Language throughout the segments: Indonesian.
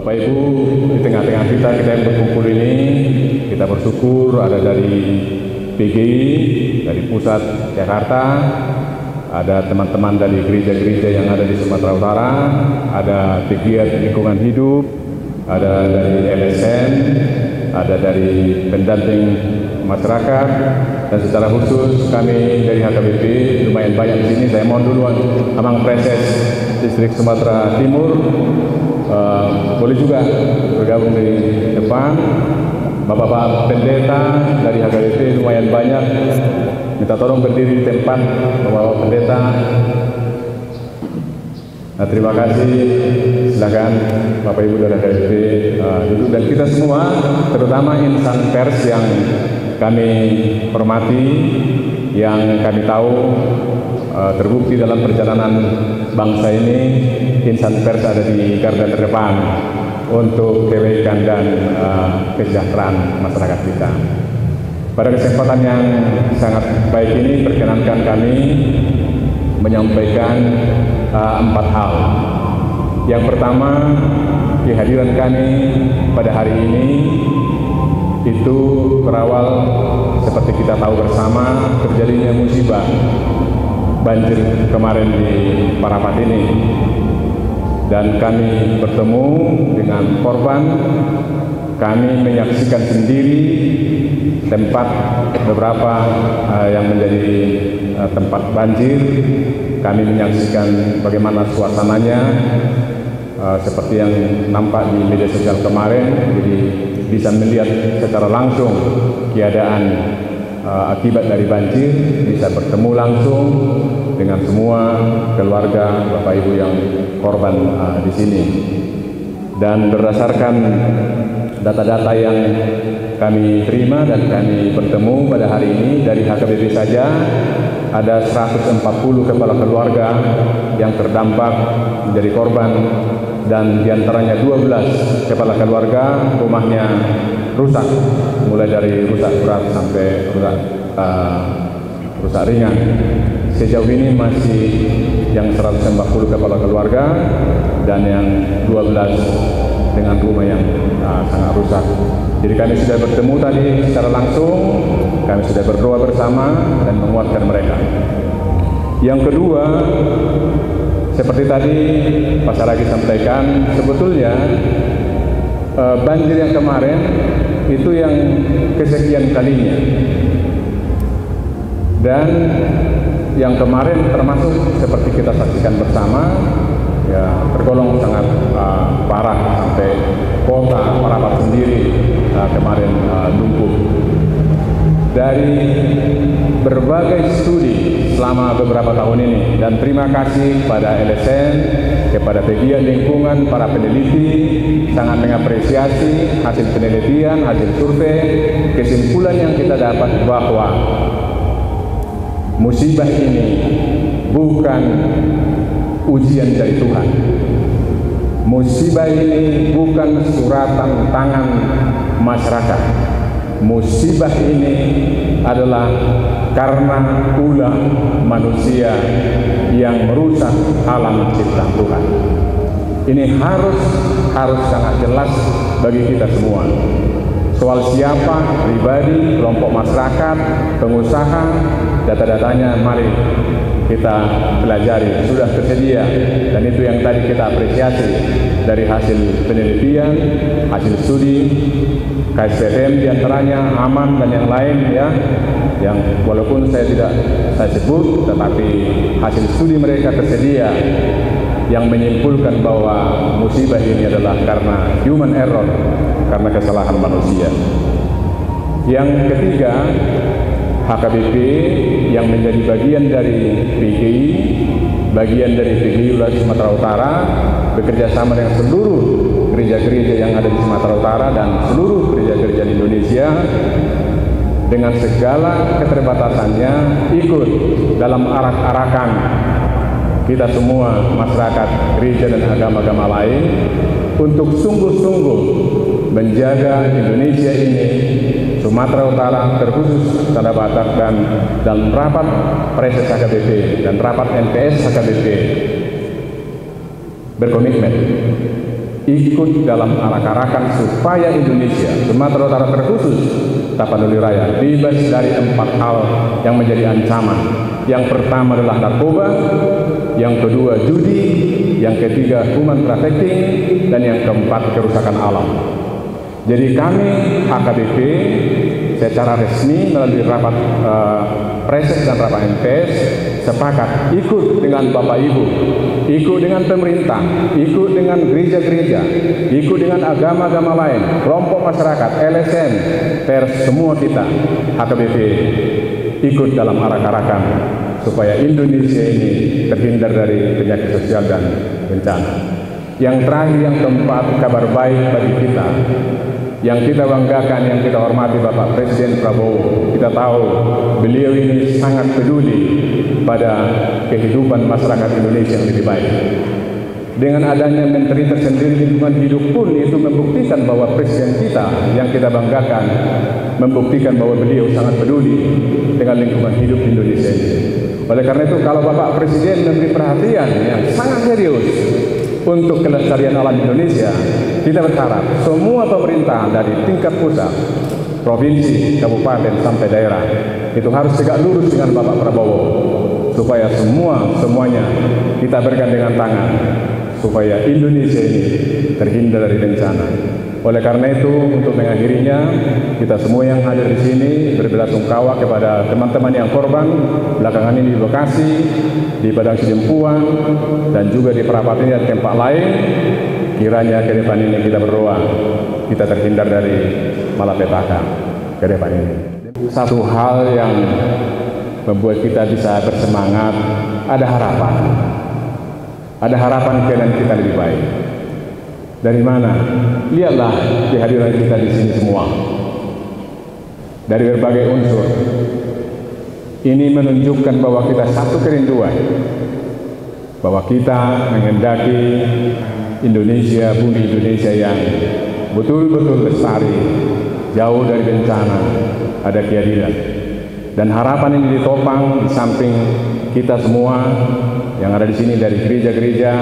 Bapak Ibu, di tengah-tengah kita yang berkumpul ini, kita bersyukur ada dari PGI, dari pusat Jakarta, ada teman-teman dari gereja-gereja yang ada di Sumatera Utara, ada pegiat lingkungan hidup, ada dari LSM, ada dari pendamping masyarakat, dan secara khusus kami dari HKBP lumayan banyak di sini. Saya mohon duluan Amang Preses Distrik Sumatera Timur, boleh juga bergabung di depan. Bapak-bapak pendeta dari HKBP lumayan banyak, minta tolong berdiri di tempat bapak-bapak pendeta. Nah, terima kasih, silakan Bapak Ibu dari HKBP duduk, dan kita semua, terutama insan pers yang kami hormati, yang kami tahu terbukti dalam perjalanan bangsa ini, insan pers ada di garda terdepan untuk kebaikan dan kesejahteraan masyarakat kita. Pada kesempatan yang sangat baik ini, perkenankan kami menyampaikan 4 hal. Yang pertama, kehadiran kami pada hari ini itu berawal seperti kita tahu bersama terjadinya musibah banjir kemarin di Parapat ini, dan kami bertemu dengan korban. Kami menyaksikan sendiri tempat beberapa yang menjadi tempat banjir. Kami menyaksikan bagaimana suasananya seperti yang nampak di media sosial kemarin. Jadi bisa melihat secara langsung keadaan akibat dari banjir, bisa bertemu langsung dengan semua keluarga Bapak Ibu yang korban di sini. Dan berdasarkan data-data yang kami terima dan kami bertemu pada hari ini, dari HKBP saja ada 140 kepala keluarga yang terdampak menjadi korban, dan diantaranya 12 kepala keluarga rumahnya rusak, mulai dari rusak berat sampai rusak ringan. Sejauh ini masih yang 140 kepala keluarga dan yang 12 dengan rumah yang sangat rusak. Jadi kami sudah bertemu tadi secara langsung, kami sudah berdoa bersama dan menguatkan mereka. Yang kedua, seperti tadi Pak Saragi sampaikan, sebetulnya banjir yang kemarin itu yang kesekian kalinya, dan yang kemarin termasuk seperti kita saksikan bersama, ya tergolong sangat parah, sampai kota Parapat sendiri kemarin lumpuh. Dari berbagai studi selama beberapa tahun ini, dan terima kasih pada LSM, kepada pegiat lingkungan, para peneliti, sangat mengapresiasi hasil penelitian, hasil survei. Kesimpulan yang kita dapat bahwa musibah ini bukan ujian dari Tuhan. Musibah ini bukan suratan tangan masyarakat. Musibah ini adalah karena ulah manusia yang merusak alam ciptaan Tuhan. Ini harus sangat jelas bagi kita semua. Soal siapa, pribadi, kelompok masyarakat, pengusaha, data-datanya mari kita pelajari, sudah tersedia, dan itu yang tadi kita apresiasi dari hasil penelitian, hasil studi KSPM diantaranya, Aman dan yang lain, ya, yang walaupun saya tidak sebut, tetapi hasil studi mereka tersedia yang menyimpulkan bahwa musibah ini adalah karena human error, karena kesalahan manusia. Yang ketiga, HKBP yang menjadi bagian dari PGI, bagian dari PGI Wilayah Sumatera Utara, bekerja sama dengan seluruh gereja-gereja yang ada di Sumatera Utara dan seluruh gereja-gereja di Indonesia, dengan segala keterbatasannya ikut dalam arak-arakan kita semua, masyarakat, gereja dan agama-agama lain, untuk sungguh-sungguh menjaga Indonesia ini, Sumatera Utara terkhusus Tanah Batak, dan rapat Preses HKBP dan rapat MPS HKBP berkomitmen ikut dalam arak-arakan supaya Indonesia, Sumatera Utara terkhusus Tapanuli Raya, bebas dari 4 hal yang menjadi ancaman. Yang pertama adalah narkoba, yang kedua judi, yang ketiga human trafficking, dan yang keempat kerusakan alam. Jadi kami AKBP secara resmi melalui rapat Presek dan rapat MPS sepakat ikut dengan Bapak Ibu, ikut dengan pemerintah, ikut dengan gereja-gereja, ikut dengan agama-agama lain, kelompok masyarakat, LSM, pers, semua kita AKBP ikut dalam arak-arakan supaya Indonesia ini terhindar dari penyakit sosial dan bencana. Yang terakhir, yang keempat, kabar baik bagi kita. Yang kita banggakan, yang kita hormati Bapak Presiden Prabowo. Kita tahu beliau ini sangat peduli pada kehidupan masyarakat Indonesia yang lebih baik. Dengan adanya Menteri tersendiri lingkungan hidup pun itu membuktikan bahwa Presiden kita yang kita banggakan membuktikan bahwa beliau sangat peduli dengan lingkungan hidup Indonesia ini. Oleh karena itu, kalau Bapak Presiden memberi perhatian yang sangat serius untuk kelestarian alam Indonesia, kita berharap semua pemerintah dari tingkat pusat, provinsi, kabupaten sampai daerah itu harus tegak lurus dengan Bapak Prabowo supaya semuanya kita bergandengan tangan supaya Indonesia ini terhindar dari bencana. Oleh karena itu, untuk mengakhirinya, kita semua yang hadir di sini berbelasungkawa kepada teman-teman yang korban belakangan ini di Bekasi, di Padang Sidempuan, dan juga di Perapatan dan tempat lain. Kiranya ke depan ini kita berdoa, kita terhindar dari malapetaka ke depan ini. Satu hal yang membuat kita bisa bersemangat, ada harapan. Ada harapan keadaan kita lebih baik. Dari mana? Lihatlah kehadiran kita di sini semua. Dari berbagai unsur. Ini menunjukkan bahwa kita satu kerinduan. Bahwa kita menghendaki Indonesia, bumi Indonesia yang betul-betul lestari, jauh dari bencana, ada keadilan. Dan harapan ini ditopang di samping kita semua yang ada di sini dari gereja-gereja,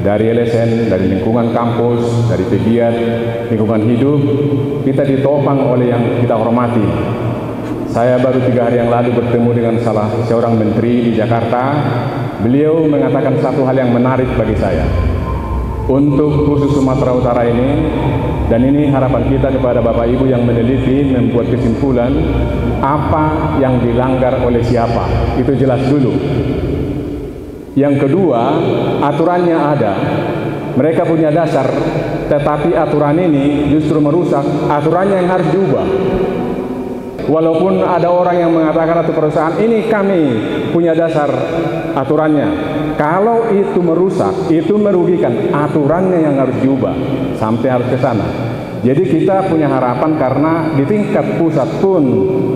dari LSM, dari lingkungan kampus, dari pegiat lingkungan hidup, kita ditopang oleh yang kita hormati. Saya baru 3 hari yang lalu bertemu dengan salah seorang menteri di Jakarta. Beliau mengatakan satu hal yang menarik bagi saya. Untuk khusus Sumatera Utara ini, dan ini harapan kita kepada Bapak Ibu yang meneliti, membuat kesimpulan, apa yang dilanggar oleh siapa, itu jelas dulu. Yang kedua, aturannya ada. Mereka punya dasar, tetapi aturan ini justru merusak aturannya yang harus diubah. Walaupun ada orang yang mengatakan atau perusahaan ini kami punya dasar aturannya, kalau itu merusak, itu merugikan, aturannya yang harus diubah sampai harus ke sana. Jadi kita punya harapan karena di tingkat pusat pun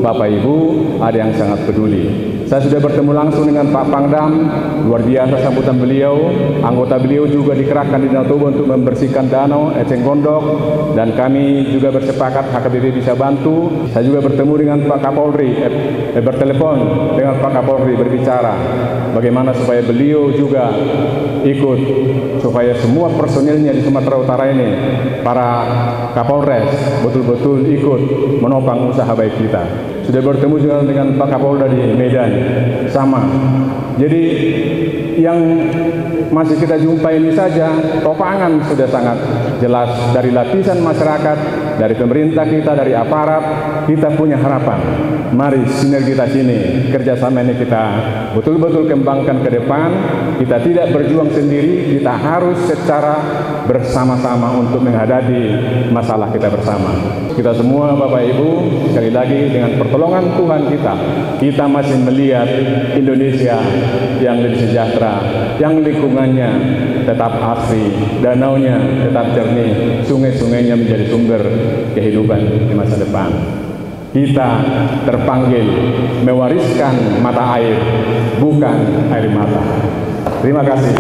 Bapak Ibu ada yang sangat peduli. Saya sudah bertemu langsung dengan Pak Pangdam, luar biasa sambutan beliau. Anggota beliau juga dikerahkan di Danau Toba untuk membersihkan danau Eceng Gondok, dan kami juga bersepakat HKBP bisa bantu. Saya juga bertemu dengan Pak Kapolri, bertelepon dengan Pak Kapolri berbicara bagaimana supaya beliau juga ikut, supaya semua personilnya di Sumatera Utara ini, para Kapolres betul-betul ikut menopang usaha baik kita. Sudah bertemu juga dengan Pak Kapolda di Medan, sama. Jadi yang masih kita jumpai ini saja, topangan sudah sangat jelas dari lapisan masyarakat, dari pemerintah kita, dari aparat. Kita punya harapan. Mari sinergitas ini, kerjasama ini kita betul-betul kembangkan ke depan. Kita tidak berjuang sendiri, kita harus secara bersama-sama untuk menghadapi masalah kita bersama. Kita semua Bapak Ibu, sekali lagi dengan pertolongan Tuhan kita masih melihat Indonesia yang lebih sejahtera, yang lingkungannya tetap asri, danaunya tetap jernih, sungai-sungainya menjadi sumber kehidupan di masa depan. Kita terpanggil mewariskan mata air, bukan air mata. Terima kasih.